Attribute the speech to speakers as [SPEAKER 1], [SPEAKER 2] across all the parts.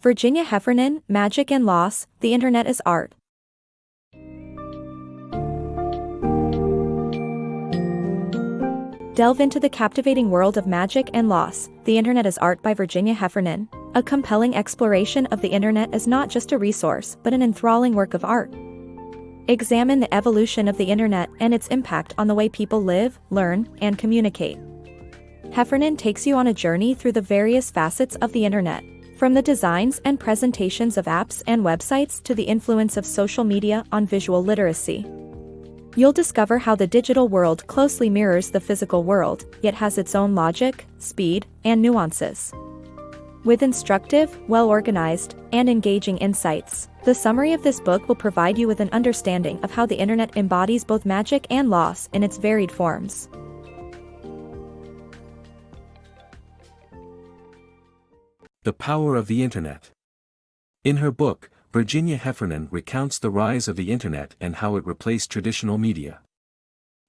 [SPEAKER 1] Virginia Heffernan, Magic and Loss, The Internet as Art. Delve into the captivating world of magic and loss, The Internet as Art by Virginia Heffernan, a compelling exploration of the Internet as not just a resource but an enthralling work of art. Examine the evolution of the Internet and its impact on the way people live, learn, and communicate. Heffernan takes you on a journey through the various facets of the Internet, from the designs and presentations of apps and websites to the influence of social media on visual literacy. You'll discover how the digital world closely mirrors the physical world, yet has its own logic, speed, and nuances. With instructive, well-organized, and engaging insights, the summary of this book will provide you with an understanding of how the Internet embodies both magic and loss in its varied forms.
[SPEAKER 2] The Power of the Internet. In her book, Virginia Heffernan recounts the rise of the Internet and how it replaced traditional media.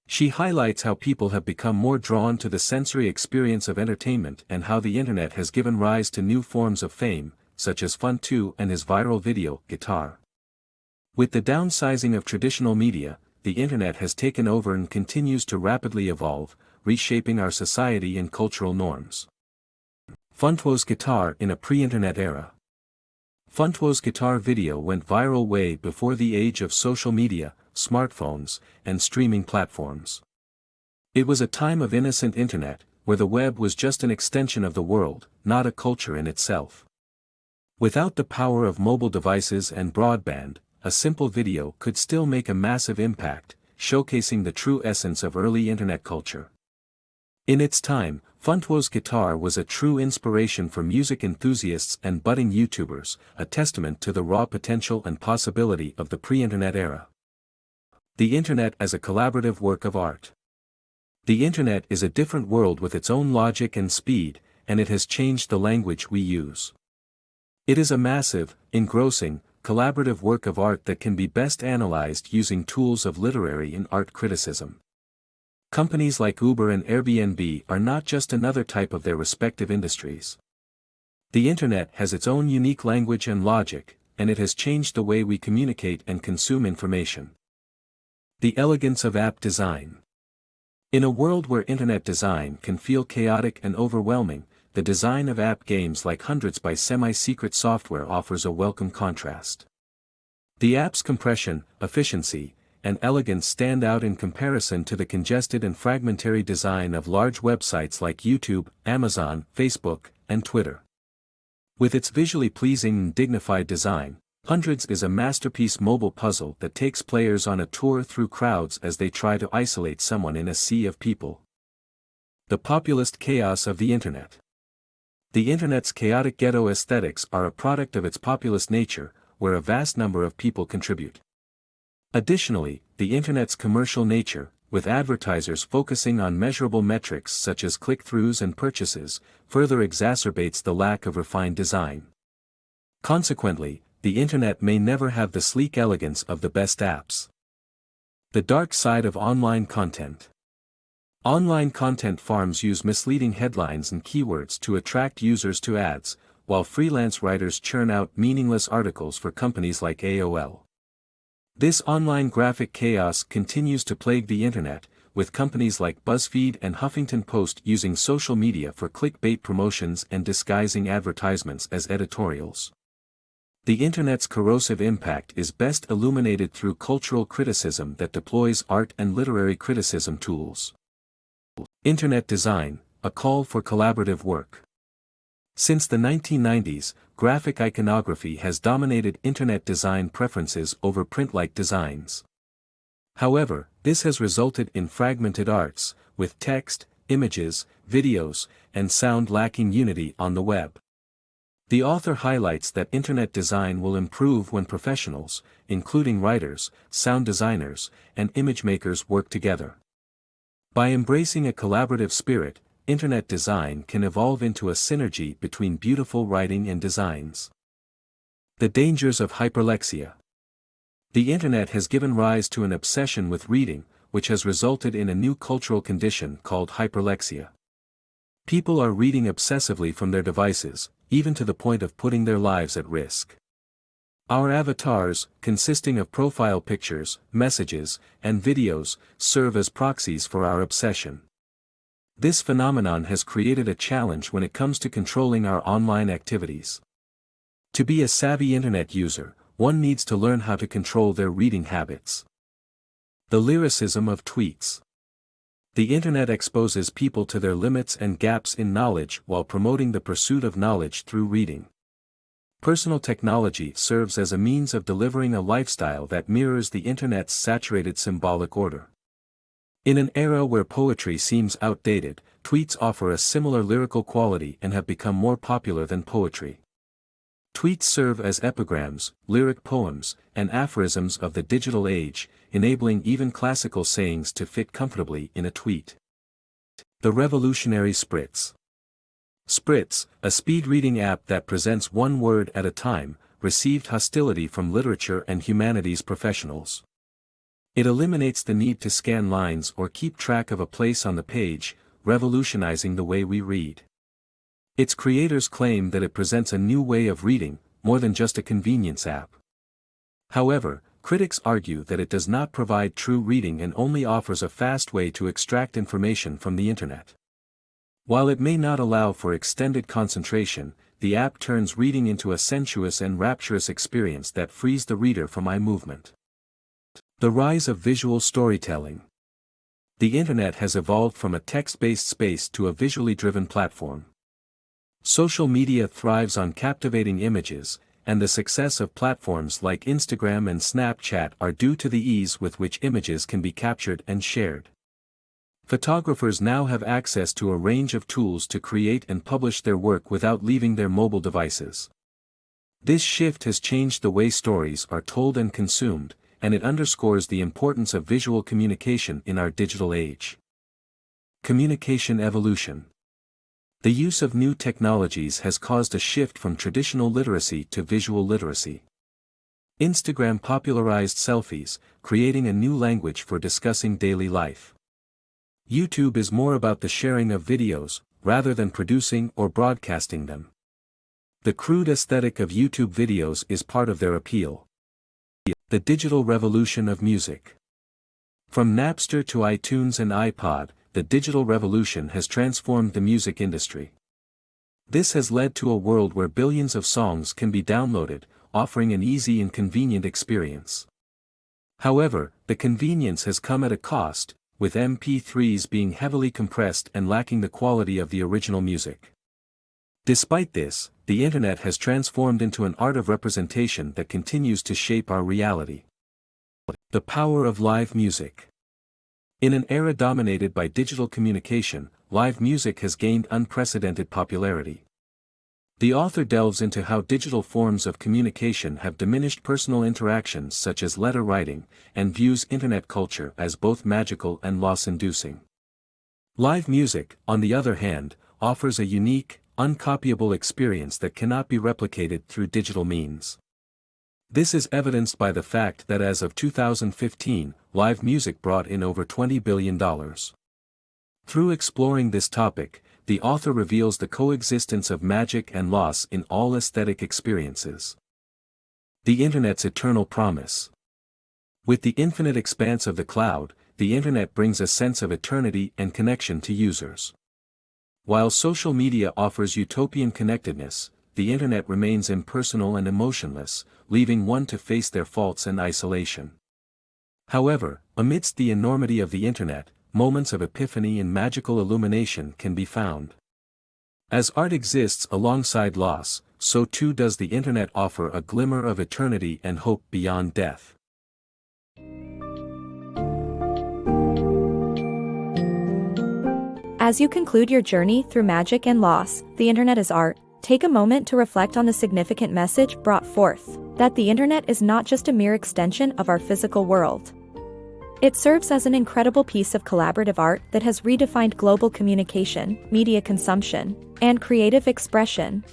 [SPEAKER 2] She highlights how people have become more drawn to the sensory experience of entertainment and how the Internet has given rise to new forms of fame, such as Funtwo and his viral video, Guitar. With the downsizing of traditional media, the Internet has taken over and continues to rapidly evolve, reshaping our society and cultural norms. Funtwo's Guitar in a pre-Internet era. Funtwo's Guitar video went viral way before the age of social media, smartphones, and streaming platforms. It was a time of innocent Internet, where the web was just an extension of the world, not a culture in itself. Without the power of mobile devices and broadband, a simple video could still make a massive impact, showcasing the true essence of early Internet culture. In its time, Funtwo's Guitar was a true inspiration for music enthusiasts and budding YouTubers, a testament to the raw potential and possibility of the pre-Internet era. The Internet as a collaborative work of art. The Internet is a different world with its own logic and speed, and it has changed the language we use. It is a massive, engrossing, collaborative work of art that can be best analyzed using tools of literary and art criticism. Companies like Uber and Airbnb are not just another type of their respective industries. The Internet has its own unique language and logic, and it has changed the way we communicate and consume information. The elegance of app design. In a world where Internet design can feel chaotic and overwhelming, the design of app games like Hundreds by semi-secret software offers a welcome contrast. The app's compression, efficiency, and elegance stand out in comparison to the congested and fragmentary design of large websites like YouTube, Amazon, Facebook, and Twitter. With its visually pleasing and dignified design, Hundreds is a masterpiece mobile puzzle that takes players on a tour through crowds as they try to isolate someone in a sea of people. The populist chaos of the Internet. The Internet's chaotic ghetto aesthetics are a product of its populist nature, where a vast number of people contribute. Additionally, the Internet's commercial nature, with advertisers focusing on measurable metrics such as click-throughs and purchases, further exacerbates the lack of refined design. Consequently, the Internet may never have the sleek elegance of the best apps. The dark side of online content. Online content farms use misleading headlines and keywords to attract users to ads, while freelance writers churn out meaningless articles for companies like AOL. This online graphic chaos continues to plague the Internet, with companies like BuzzFeed and Huffington Post using social media for clickbait promotions and disguising advertisements as editorials. The Internet's corrosive impact is best illuminated through cultural criticism that deploys art and literary criticism tools. Internet design, a call for collaborative work. Since the 1990s, graphic iconography has dominated Internet design preferences over print-like designs. However, this has resulted in fragmented arts, with text, images, videos, and sound lacking unity on the web. The author highlights that Internet design will improve when professionals, including writers, sound designers, and image makers work together. By embracing a collaborative spirit, Internet design can evolve into a synergy between beautiful writing and designs. The Dangers of Hyperlexia. The Internet has given rise to an obsession with reading, which has resulted in a new cultural condition called hyperlexia. People are reading obsessively from their devices, even to the point of putting their lives at risk. Our avatars, consisting of profile pictures, messages, and videos, serve as proxies for our obsession. This phenomenon has created a challenge when it comes to controlling our online activities. To be a savvy internet user, one needs to learn how to control their reading habits. The lyricism of tweets. The internet exposes people to their limits and gaps in knowledge while promoting the pursuit of knowledge through reading. Personal technology serves as a means of delivering a lifestyle that mirrors the internet's saturated symbolic order. In an era where poetry seems outdated, tweets offer a similar lyrical quality and have become more popular than poetry. Tweets serve as epigrams, lyric poems, and aphorisms of the digital age, enabling even classical sayings to fit comfortably in a tweet. The Revolutionary Spritz. Spritz, a speed-reading app that presents one word at a time, received hostility from literature and humanities professionals. It eliminates the need to scan lines or keep track of a place on the page, revolutionizing the way we read. Its creators claim that it presents a new way of reading, more than just a convenience app. However, critics argue that it does not provide true reading and only offers a fast way to extract information from the internet. While it may not allow for extended concentration, the app turns reading into a sensuous and rapturous experience that frees the reader from eye movement. The rise of visual storytelling. The internet has evolved from a text-based space to a visually driven platform. Social media thrives on captivating images, and the success of platforms like Instagram and Snapchat are due to the ease with which images can be captured and shared. Photographers now have access to a range of tools to create and publish their work without leaving their mobile devices. This shift has changed the way stories are told and consumed, and it underscores the importance of visual communication in our digital age. Communication evolution. The use of new technologies has caused a shift from traditional literacy to visual literacy. Instagram popularized selfies, creating a new language for discussing daily life. YouTube is more about the sharing of videos, rather than producing or broadcasting them. The crude aesthetic of YouTube videos is part of their appeal. The digital revolution of music. From Napster to iTunes and iPod, the digital revolution has transformed the music industry. This has led to a world where billions of songs can be downloaded, offering an easy and convenient experience. However, the convenience has come at a cost, with MP3s being heavily compressed and lacking the quality of the original music. Despite this, the internet has transformed into an art of representation that continues to shape our reality. The power of live music. In an era dominated by digital communication, live music has gained unprecedented popularity. The author delves into how digital forms of communication have diminished personal interactions such as letter writing, and views internet culture as both magical and loss-inducing. Live music, on the other hand, offers a unique, uncopyable experience that cannot be replicated through digital means. This is evidenced by the fact that as of 2015, live music brought in over $20 billion. Through exploring this topic, the author reveals the coexistence of magic and loss in all aesthetic experiences. The Internet's eternal promise. With the infinite expanse of the cloud, the Internet brings a sense of eternity and connection to users. While social media offers utopian connectedness, the Internet remains impersonal and emotionless, leaving one to face their faults and isolation. However, amidst the enormity of the Internet, moments of epiphany and magical illumination can be found. As art exists alongside loss, so too does the Internet offer a glimmer of eternity and hope beyond death.
[SPEAKER 1] As you conclude your journey through magic and loss, the Internet is art, take a moment to reflect on the significant message brought forth, that the Internet is not just a mere extension of our physical world. It serves as an incredible piece of collaborative art that has redefined global communication, media consumption, and creative expression.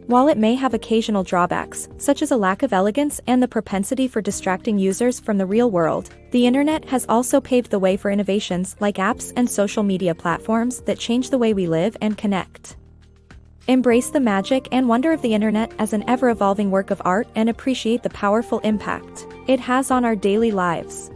[SPEAKER 1] While it may have occasional drawbacks, such as a lack of elegance and the propensity for distracting users from the real world, the Internet has also paved the way for innovations like apps and social media platforms that change the way we live and connect. Embrace the magic and wonder of the internet as an ever-evolving work of art and appreciate the powerful impact it has on our daily lives.